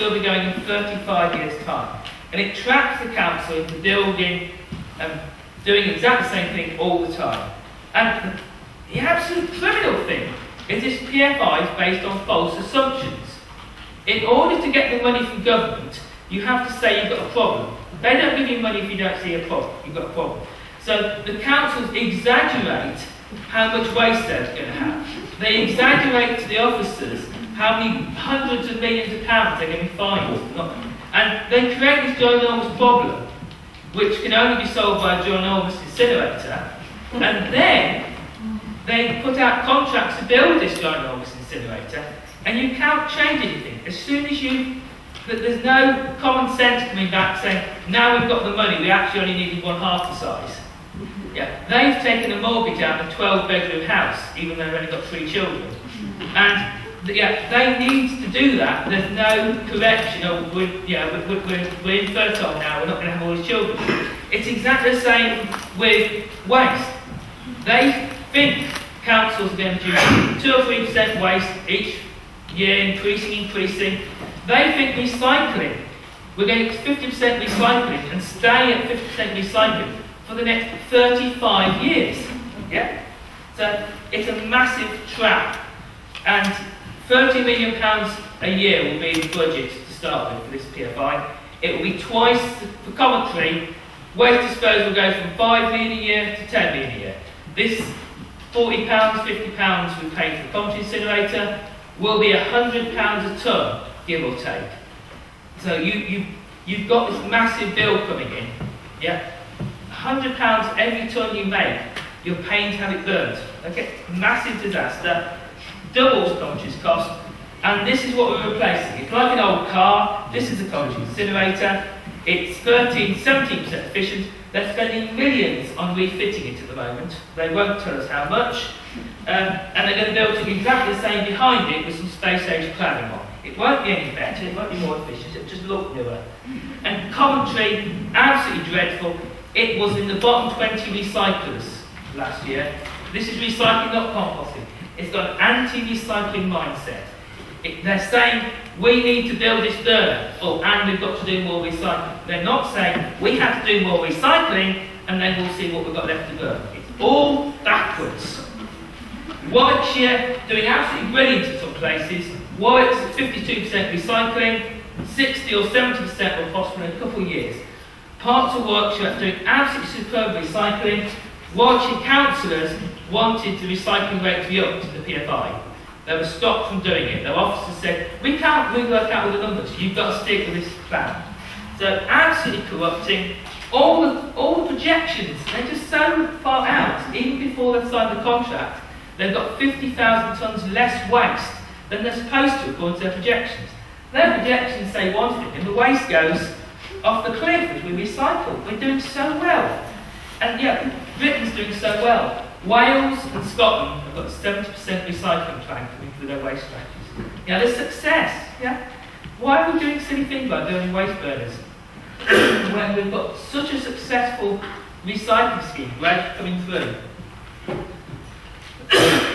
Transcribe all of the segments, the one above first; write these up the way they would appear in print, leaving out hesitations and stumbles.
still be going in 35 years' time. And it traps the council into building and doing exactly the same thing all the time. And the absolute criminal thing is this PFI is based on false assumptions. In order to get the money from government, you have to say you've got a problem. They don't give you money if you don't see a problem. You've got a problem. So the councils exaggerate how much waste they're going to have. They exaggerate to the officers how many hundreds of millions of pounds they're going to be fined. And they create this ginormous problem, which can only be solved by a ginormous incinerator. And then they put out contracts to build this ginormous incinerator, and you can't change anything. As soon as there's no common sense coming back saying, now we've got the money, we actually only needed 1/2 the size. Yeah, they've taken a mortgage out of a 12-bedroom house, even though they've only got 3 children. And yeah, they need to do that. There's no correction of, we're infertile now, we're not going to have all these children. It's exactly the same with waste. They think councils are going to do 2 or 3% waste each year, increasing. They think recycling, we're going to 50% recycling and stay at 50% recycling for the next 35 years. Yeah? So it's a massive trap. And £30 million a year will be the budget to start with for this PFI. It will be twice for Coventry. Waste disposal will go from £5 million a year to £10 million a year. This £40, £50 we pay for the Coventry Incinerator will be £100 a tonne, give or take. So you've got this massive bill coming in. Yeah, £100 every tonne you make, you're paying to have it burnt. Okay, massive disaster, doubles Coventry's cost, and this is what we're replacing. It's like an old car. This is a Coventry Incinerator. It's 17% efficient. They're spending millions on refitting it at the moment. They won't tell us how much. And they're going to build something exactly the same behind it with some space-age cladding on. It won't be any better, it won't be more efficient, it'll just look newer. And Coventry, absolutely dreadful. It was in the bottom 20 recyclers last year. This is recycling, not composting. It's got an anti-recycling mindset. They're saying, we need to build this burner, and we've got to do more recycling. They're not saying, we have to do more recycling, and then we'll see what we've got left to burn. It's all backwards. Warwickshire, doing absolutely brilliant in some places. Warwick's at 52% recycling, 60 or 70% will possible in a couple of years. Parts of Warwickshire are doing absolutely superb recycling. Warwickshire councillors wanted the recycling rate to be up to the PFI. They were stopped from doing it. Their officers said, we can't rework out all the numbers, you've got to stick with this plan. So absolutely corrupting. All the projections, they're just so far out. Even before they've signed the contract, they've got 50,000 tonnes less waste than they're supposed to according to their projections. Their projections say one thing, and the waste goes off the cliff as we recycle. We're doing so well. And yeah, Britain's doing so well. Wales and Scotland have got 70% recycling plan coming through their waste strategies. Yeah, there's success. Yeah? Why are we doing silly things like doing waste burners when we've got such a successful recycling scheme coming through?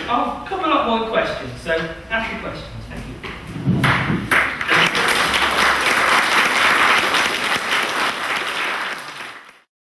I'll come a lot more questions, so ask your questions.